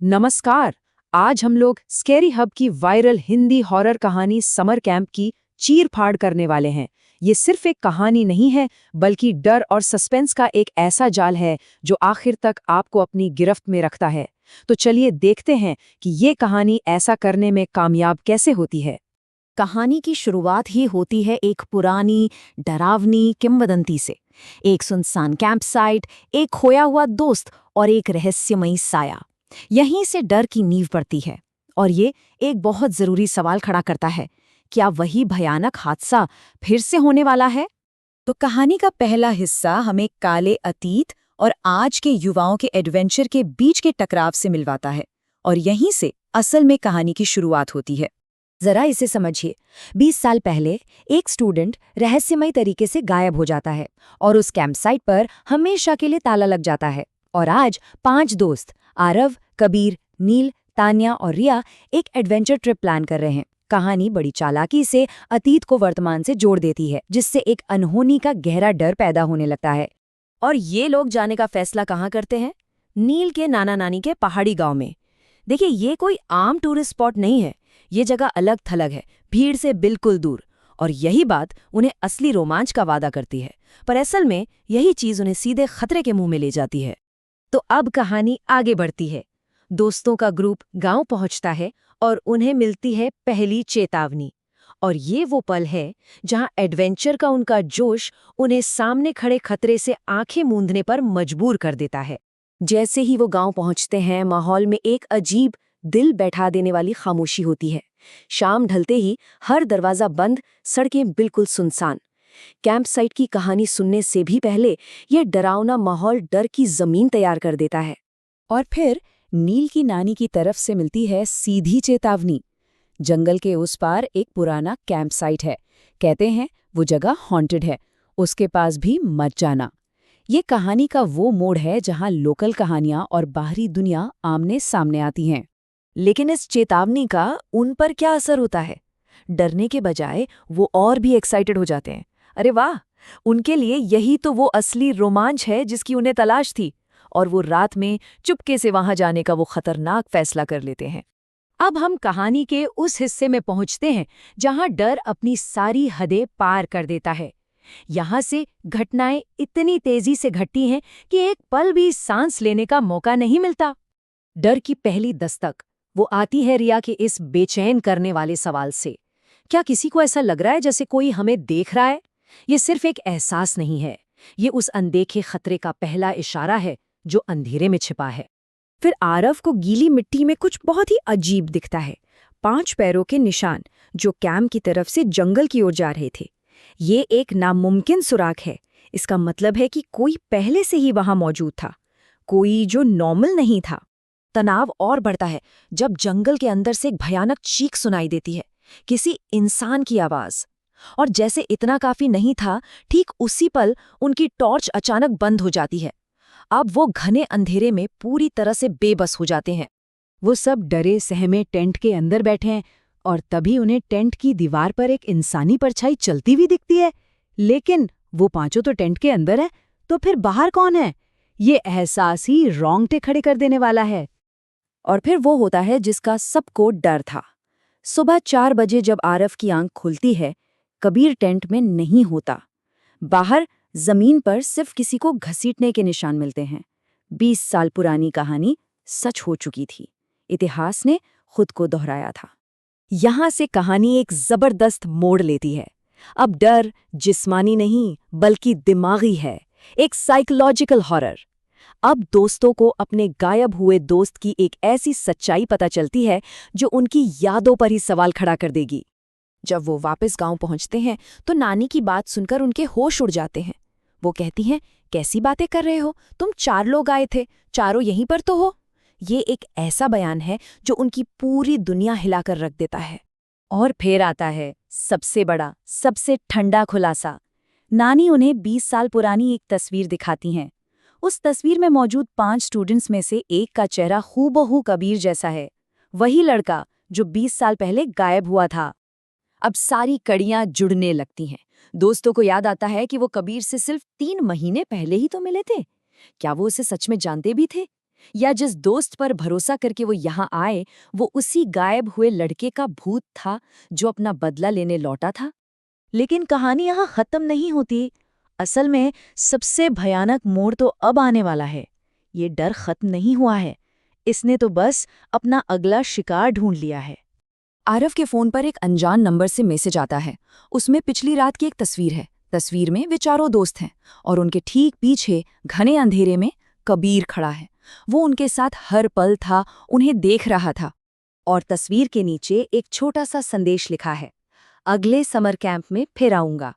नमस्कार। आज हम लोग स्केरी हब की वायरल हिंदी हॉरर कहानी समर कैंप की चीर-फाड़ करने वाले हैं। ये सिर्फ एक कहानी नहीं है, बल्कि डर और सस्पेंस का एक ऐसा जाल है जो आखिर तक आपको अपनी गिरफ्त में रखता है। तो चलिए देखते हैं कि ये कहानी ऐसा करने में कामयाब कैसे होती है। कहानी की शुरुआत ही होती है एक पुरानी, डरावनी किंवदंती से। एक सुनसान कैंप साइट, एक खोया हुआ दोस्त और एक रहस्यमयी साया। यहीं से डर की नींव पड़ती है। और ये एक बहुत जरूरी सवाल खड़ा करता है, क्या वही भयानक हादसा फिर से होने वाला है? तो कहानी का पहला हिस्सा हमें काले अतीत और आज के युवाओं के एडवेंचर के बीच के टकराव से मिलवाता है। और यहीं से असल में कहानी की शुरुआत होती है। जरा इसे समझिए। 20 साल पहले एक स्टूडेंट रहस्यमयी तरीके से गायब हो जाता है और उस कैंपसाइट पर हमेशा के लिए ताला लग जाता है। और आज 5 दोस्त आरव, कबीर, नील, तान्या और रिया एक एडवेंचर ट्रिप प्लान कर रहे हैं। कहानी बड़ी चालाकी से अतीत को वर्तमान से जोड़ देती है, जिससे एक अनहोनी का गहरा डर पैदा होने लगता है। और ये लोग जाने का फैसला कहाँ करते हैं? नील के नाना नानी के पहाड़ी गांव में। देखिए, ये कोई आम टूरिस्ट स्पॉट नहीं है। ये जगह अलग थलग है, भीड़ से बिल्कुल दूर। और यही बात उन्हें असली रोमांच का वादा करती है। पर असल में यही चीज उन्हें सीधे खतरे के मुंह में ले जाती है। तो अब कहानी आगे बढ़ती है। दोस्तों का ग्रुप गांव पहुंचता है और उन्हें मिलती है पहली चेतावनी। और ये वो पल है जहां एडवेंचर का उनका जोश उन्हें सामने खड़े खतरे से आंखें मूंदने पर मजबूर कर देता है। जैसे ही वो गांव पहुंचते हैं, माहौल में एक अजीब, दिल बैठा देने वाली खामोशी होती है। शाम ढलते ही हर दरवाजा बंद, सड़कें बिल्कुल सुनसान। कैंप साइट की कहानी सुनने से भी पहले यह डरावना माहौल डर की जमीन तैयार कर देता है। और फिर नील की नानी की तरफ से मिलती है सीधी चेतावनी। जंगल के उस पार एक पुराना कैंप साइट है। कहते हैं वो जगह हॉन्टेड है, उसके पास भी मत जाना। ये कहानी का वो मोड़ है जहां लोकल कहानियां और बाहरी दुनिया आमने सामने आती हैं। लेकिन इस चेतावनी का उन पर क्या असर होता है? डरने के बजाय वो और भी एक्साइटेड हो जाते हैं। अरे वाह, उनके लिए यही तो वो असली रोमांच है जिसकी उन्हें तलाश थी। और वो रात में चुपके से वहां जाने का वो खतरनाक फैसला कर लेते हैं। अब हम कहानी के उस हिस्से में पहुंचते हैं जहां डर अपनी सारी हदें पार कर देता है। यहाँ से घटनाएं इतनी तेजी से घटती हैं कि एक पल भी सांस लेने का मौका नहीं मिलता। डर की पहली दस्तक वो आती है रिया के इस बेचैन करने वाले सवाल से। क्या किसी को ऐसा लग रहा है जैसे कोई हमें देख रहा है? ये सिर्फ एक एहसास नहीं है, ये उस अनदेखे खतरे का पहला इशारा है जो अंधेरे में छिपा है। फिर आरव को गीली मिट्टी में कुछ बहुत ही अजीब दिखता है। 5 पैरों के निशान जो कैंप की तरफ से जंगल की ओर जा रहे थे। ये एक नामुमकिन सुराग है। इसका मतलब है कि कोई पहले से ही वहां मौजूद था, कोई जो नॉर्मल नहीं था। तनाव और बढ़ता है जब जंगल के अंदर से एक भयानक चीख सुनाई देती है, किसी इंसान की आवाज। और जैसे इतना काफी नहीं था, ठीक उसी पल उनकी टॉर्च अचानक बंद हो जाती है। अब वो घने अंधेरे में पूरी तरह से बेबस हो जाते हैं। वो सब डरे सहमे टेंट के अंदर बैठे हैं और तभी उन्हें टेंट की दीवार पर एक इंसानी परछाई चलती हुई दिखती है। लेकिन वो पांचों तो टेंट के अंदर है, तो फिर बाहर कौन है? ये एहसास ही रोंगटे खड़े कर देने वाला है। और फिर वो होता है जिसका सबको डर था। सुबह 4 बजे जब आरव की आंख खुलती है, कबीर टेंट में नहीं होता। बाहर जमीन पर सिर्फ किसी को घसीटने के निशान मिलते हैं। 20 साल पुरानी कहानी सच हो चुकी थी। इतिहास ने खुद को दोहराया था। यहां से कहानी एक जबरदस्त मोड़ लेती है। अब डर जिस्मानी नहीं बल्कि दिमागी है, एक साइकोलॉजिकल हॉरर। अब दोस्तों को अपने गायब हुए दोस्त की एक ऐसी सच्चाई पता चलती है जो उनकी यादों पर ही सवाल खड़ा कर देगी। जब वो वापस गांव पहुंचते हैं तो नानी की बात सुनकर उनके होश उड़ जाते हैं। वो कहती हैं, कैसी बातें कर रहे हो? तुम 4 लोग आए थे, चारों यहीं पर तो हो। ये एक ऐसा बयान है जो उनकी पूरी दुनिया हिलाकर रख देता है। और फिर आता है सबसे बड़ा, सबसे ठंडा खुलासा। नानी उन्हें 20 साल पुरानी एक तस्वीर दिखाती हैं। उस तस्वीर में मौजूद 5 स्टूडेंट्स में से एक का चेहरा हूबहू कबीर जैसा है, वही लड़का जो 20 साल पहले गायब हुआ था। अब सारी कड़ियां जुड़ने लगती हैं। दोस्तों को याद आता है कि वो कबीर से सिर्फ 3 महीने पहले ही तो मिले थे। क्या वो उसे सच में जानते भी थे? या जिस दोस्त पर भरोसा करके वो यहाँ आए, वो उसी गायब हुए लड़के का भूत था जो अपना बदला लेने लौटा था। लेकिन कहानी यहाँ खत्म नहीं होती। असल में सबसे भयानक मोड़ तो अब आने वाला है। ये डर खत्म नहीं हुआ है, इसने तो बस अपना अगला शिकार ढूंढ लिया है। आरव के फोन पर एक अनजान नंबर से मैसेज आता है। उसमें पिछली रात की एक तस्वीर है। तस्वीर में वे चारों दोस्त हैं और उनके ठीक पीछे घने अंधेरे में कबीर खड़ा है। वो उनके साथ हर पल था, उन्हें देख रहा था। और तस्वीर के नीचे एक छोटा सा संदेश लिखा है, अगले समर कैंप में फिर आऊंगा।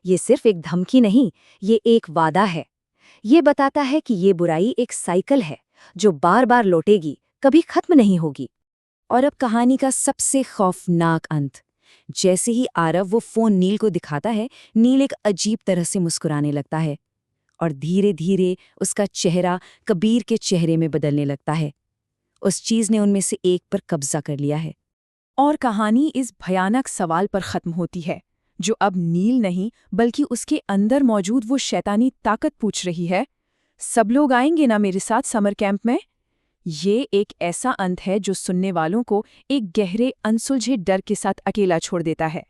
ये सिर्फ एक धमकी नहीं, ये एक वादा है। ये बताता है कि ये बुराई एक साइकिल है जो बार बार लौटेगी, कभी खत्म नहीं होगी। और अब कहानी का सबसे खौफनाक अंत। जैसे ही आरव वो फोन नील को दिखाता है, नील एक अजीब तरह से मुस्कुराने लगता है और धीरे धीरे उसका चेहरा कबीर के चेहरे में बदलने लगता है। उस चीज ने उनमें से एक पर कब्जा कर लिया है। और कहानी इस भयानक सवाल पर खत्म होती है, जो अब नील नहीं बल्कि उसके अंदर मौजूद वो शैतानी ताकत पूछ रही है, सब लोग आएंगे ना मेरे साथ समर कैंप में? ये एक ऐसा अंत है जो सुनने वालों को एक गहरे अनसुलझे डर के साथ अकेला छोड़ देता है।